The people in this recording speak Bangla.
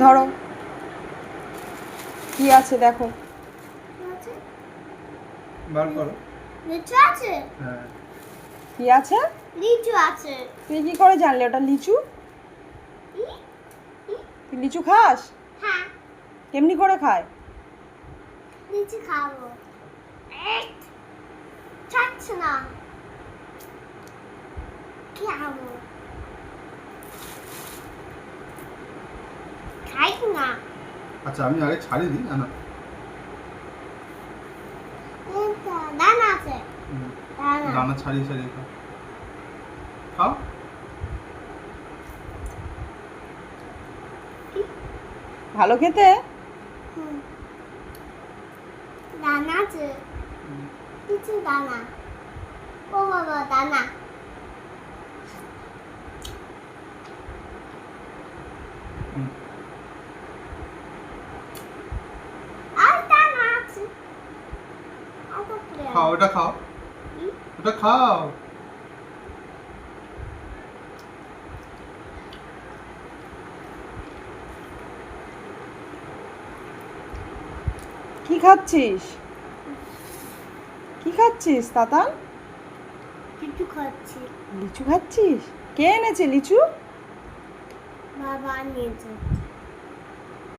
ধরো কি আছে দেখো। বার করো। লিচু আছে? হ্যাঁ। কি আছে? লিচু আছে। তুই কি করে জানলি ওটা লিচু? তুই লিচু খাস? হ্যাঁ, কেমনি করে খায়? লিচু খাবো। চাচ্ছে না। কি খাবো? খাই না। আচ্ছা আমি আগে ছাড়িয়ে দিই না। দানা আছে। দানা ছাড়িয়ে ছাড়িয়ে খাও। খাও। ভালো খেতে? দানা আছে। কিছু দানা। ও বাবা দানা। আর দানা আছে। খাও ওটা খাও। ওটা খাও। কি খাচ্ছিস? কি খাচ্ছিস তাতান? কিছু খাচ্ছি। লিচু খাচ্ছিস? কে এনেছে লিচু? বাবা নিয়েছে।